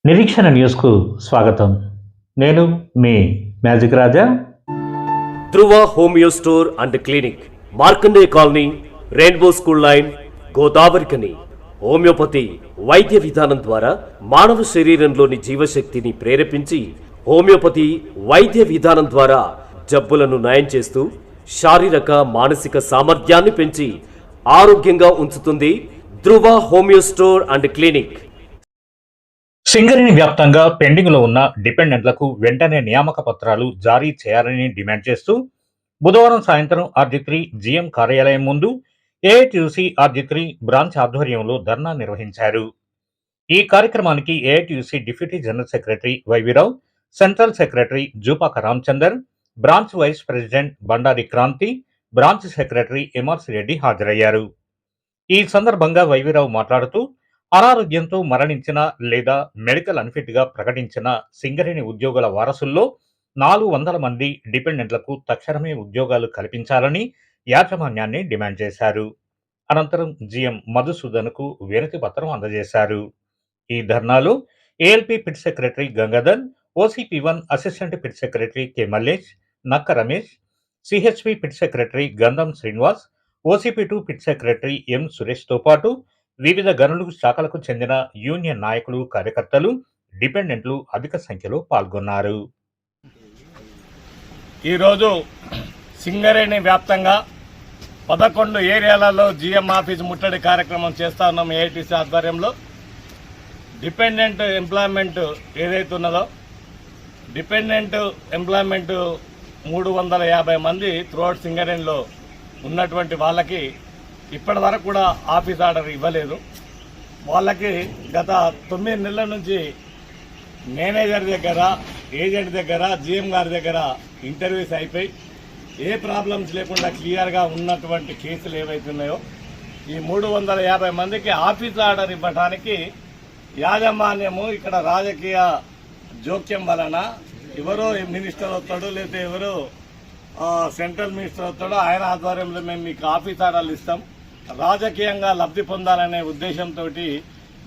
నిరీక్షణ న్యూస్కు స్వాగతం. నేను మీ magic Raja. Dhruva homeo store and clinic, Markande colony, rainbow school line, Godavarikhani. Homeopathy వైద్య విధానం ద్వారా మానవ శరీరంలోని జీవశక్తిని ప్రేరేపించి హోమియోపతి వైద్య విధానం ద్వారా జబ్బులను నయం చేస్తూ శారీరక మానసిక సామర్థ్యాన్ని పెంచి ఆరోగ్యంగా ఉంచుతుంది. Dhruva homeo store and clinic. Singareni వ్యాప్తంగా పెండింగ్లో ఉన్న డిపెండెంట్లకు వెంటనే నియామక పత్రాలు జారీ చేయాలని డిమాండ్ చేస్తూ బుధవారం సాయంత్రం RG3 GM కార్యాలయం ముందు AITUC RG3 బ్రాంచ్ ఆధ్వర్యంలో ధర్నా నిర్వహించారు. ఈ కార్యక్రమానికి AITUC డిప్యూటీ జనరల్ సెక్రటరీ వైవిరావు, central secretary Jupaka Ramachandar, branch vice president Bandari Kranti, branch secretary MRC Reddy హాజరయ్యారు. ఈ సందర్భంగా వైవిరావు మాట్లాడుతూ అనారోగ్యంతో మరణించిన లేదా మెడికల్ అన్ఫిట్ గా ప్రకటించిన సింగరేణి ఉద్యోగుల వారసుల్లో 400 మంది డిపెండెంట్లకు తక్షణమే ఉద్యోగాలు కల్పించాలని యాజమాన్యాన్ని డిమాండ్ చేశారు. అనంతరం GM మధుసూదన్కు వినతి పత్రం అందజేశారు. ఈ ధర్నాలో ALP pit secretary Gangadhar, OCP1 assistant pit secretary K Mallesh, Nakka Ramesh, CHP pit secretary Gandham Srinivas, OCP2 pit secretary M సురేష్తో పాటు వివిధ గనులు శాఖలకు చెందిన యూనియన్ నాయకులు, కార్యకర్తలు, డిపెండెంట్లు అధిక సంఖ్యలో పాల్గొన్నారు. ఈరోజు సింగరేణి వ్యాప్తంగా 11 ఏరియాలలో GM ఆఫీస్ ముట్టడి కార్యక్రమం చేస్తా ఉన్నాం. AITC ఆధ్వర్యంలో డిపెండెంట్ ఎంప్లాయ్మెంట్ ఏదైతే ఉన్నదో, డిపెండెంట్ ఎంప్లాయ్మెంట్ 350 మంది త్రూఅవుట్ సింగరేణిలో ఉన్నటువంటి వాళ్ళకి ఇప్పటి వరకు కూడా ఆఫీస్ ఆర్డర్ ఇవ్వలేదు. వాళ్ళకి గత 9 నెలల నుంచి మేనేజర్ దగ్గర, ఏజెంట్ దగ్గర, GM గారి దగ్గర ఇంటర్వ్యూస్ అయిపోయి ఏ ప్రాబ్లమ్స్ లేకుండా క్లియర్గా ఉన్నటువంటి కేసులు ఏవైతున్నాయో ఈ 350 మందికి ఆఫీస్ ఆర్డర్ ఇవ్వడానికి యాజమాన్యము ఇక్కడ రాజకీయ జోక్యం వలన ఎవరో మినిస్టర్ వస్తాడు, లేకపోతే ఎవరో సెంట్రల్ మినిస్టర్ వస్తాడో ఆయన ఆధ్వర్యంలో మేము మీకు ఆఫీస్ ఆర్డర్లు ఇస్తాం, రాజకీయంగా లబ్ధి పొందాలనే ఉద్దేశంతో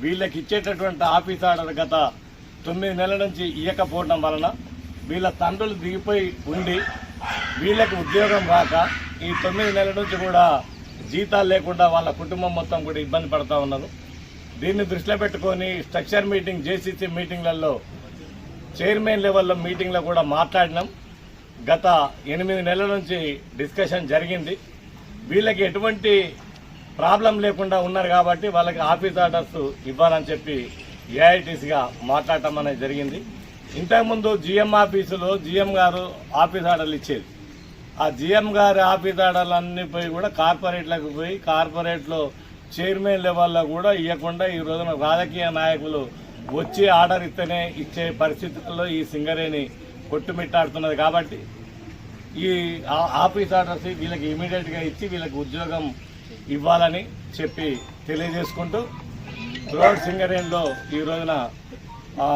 వీళ్ళకి ఇచ్చేటటువంటి ఆఫీస్ ఆర్డర్ గత 9 నెలల నుంచి ఇవ్వకపోవడం వలన వీళ్ళ తండ్రులు దిగిపోయి ఉండి వీళ్ళకి ఉద్యోగం రాక ఈ 9 నెలల నుంచి కూడా జీతాలు లేకుండా వాళ్ళ కుటుంబం మొత్తం కూడా ఇబ్బంది పడుతూ ఉన్నారు. దీన్ని దృష్టిలో పెట్టుకొని స్ట్రక్చర్ మీటింగ్, JCC మీటింగ్లలో చైర్మన్ లెవెల్లో మీటింగ్లో కూడా మాట్లాడినాం. గత 8 నెలల నుంచి డిస్కషన్ జరిగింది. వీళ్ళకి ఎటువంటి ప్రాబ్లం లేకుండా ఉన్నారు కాబట్టి వాళ్ళకి ఆఫీస్ ఆర్డర్స్ ఇవ్వాలని చెప్పి AITCగా మాట్లాడటం అనేది జరిగింది. ఇంతకుముందు GM ఆఫీసులో GM గారు ఆఫీస్ ఆర్డర్లు ఇచ్చేది. ఆ GM గారి ఆఫీస్ ఆర్డర్లు అన్నీ పోయి కూడా కార్పొరేట్లకు పోయి కార్పొరేట్లో చైర్మన్ లెవెల్లో కూడా ఇవ్వకుండా ఈ రోజున రాజకీయ నాయకులు వచ్చి ఆర్డర్ ఇస్తేనే ఇచ్చే పరిస్థితుల్లో ఈ సింగరేణి కొట్టుమిట్టాడుతున్నది. కాబట్టి ఈ ఆఫీస్ ఆర్డర్స్ వీళ్ళకి ఇమీడియట్గా ఇచ్చి వీళ్ళకి ఉద్యోగం ఇవ్వాలని చెప్పి తెలియజేసుకుంటూ త్రూఅవుట్ సింగరేణిలో ఈ రోజున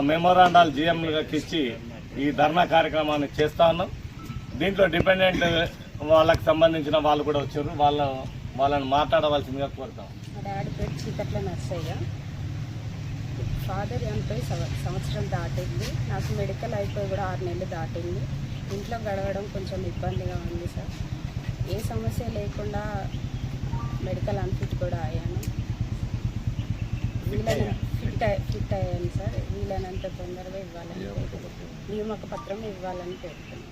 మెమోరాండాలు GMలకు ఇచ్చి ఈ ధర్నా కార్యక్రమాన్ని చేస్తా ఉన్నాం. దీంట్లో డిపెండెంట్ వాళ్ళకి సంబంధించిన వాళ్ళు కూడా వచ్చారు. వాళ్ళని మాట్లాడవలసిందిగా కోరుతాం. డాడీ పేరు చీకట్ల నర్సయ్య. ఫాదర్ చనిపోయి సంవత్సరం దాటింది. నాకు మెడికల్ అయిపోయి కూడా 6 నెలలు దాటింది. ఇంట్లో గడవడం కొంచెం ఇబ్బందిగా ఉంది సార్. ఏ సమస్య లేకుండా మెడికల్ అన్ఫిట్ కూడా అయ్యాను. ఫిట్ అయ్యాను సార్. వీలైనంత తొందరగా ఇవ్వాలని, నియామక పత్రం ఇవ్వాలని పెడుతున్నాను.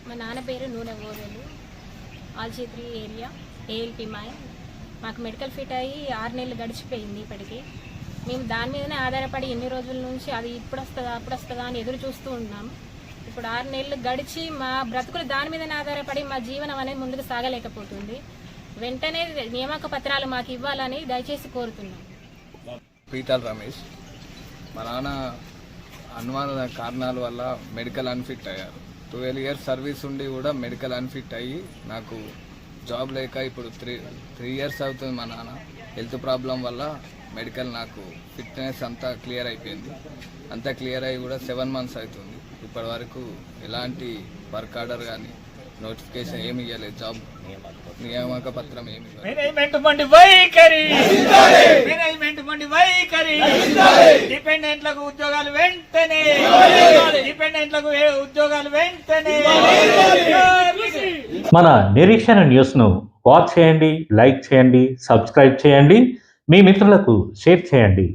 మా నాన్న పేరు Noone Odelu, RG3 area, ALP mine. మాకు మెడికల్ ఫిట్ అయ్యి 6 నెలలు గడిచిపోయింది. ఇప్పటికీ మేము దాని మీదనే ఆధారపడి ఎన్ని రోజుల నుంచి అది ఇప్పుడు వస్తుందా అప్పుడు వస్తుందా అని ఎదురు చూస్తూ ఉన్నాము. ఇప్పుడు 6 నెలలు గడిచి మా బ్రతుకులు దాని మీదనే ఆధారపడి మా జీవనం అనేది ముందుకు సాగలేకపోతుంది. వెంటనే నియామక పత్రాలు మాకు ఇవ్వాలని దయచేసి కోరుతున్నాం. పీటాల్ రమేష్. మా నాన్న అనుమాన కారణాల వల్ల మెడికల్ అన్ఫిట్ అయ్యారు. 12 ఇయర్స్ సర్వీస్ ఉండి కూడా మెడికల్ అన్ఫిట్ అయ్యి నాకు జాబ్ లేక ఇప్పుడు 3 ఇయర్స్ అవుతుంది. మా నాన్న హెల్త్ ప్రాబ్లం వల్ల మెడికల్ నాకు ఫిట్నెస్ అంతా క్లియర్ అయిపోయింది. అంతా క్లియర్ అయ్యి కూడా 7 మంత్స్ అవుతుంది. ఇప్పటి వరకు ఎలాంటి వర్క్ ఆర్డర్ కానీ నోటిఫికేషన్ ఏమి ఇవ్వలేదు. జాబ్ నియామక పత్రం ఏమి ఇవ్వలేదు. మొండి వైఖరి డిపెండెంట్లకు ఉద్యోగాలు వెంటనే డిపెండెంట్లకు ఉద్యోగాలు వెంటనే. మన నిరీక్షణ న్యూస్ను వాచ్ చేయండి, లైక్ చేయండి, సబ్స్క్రైబ్ చేయండి, మీ మిత్రులకు షేర్ చేయండి.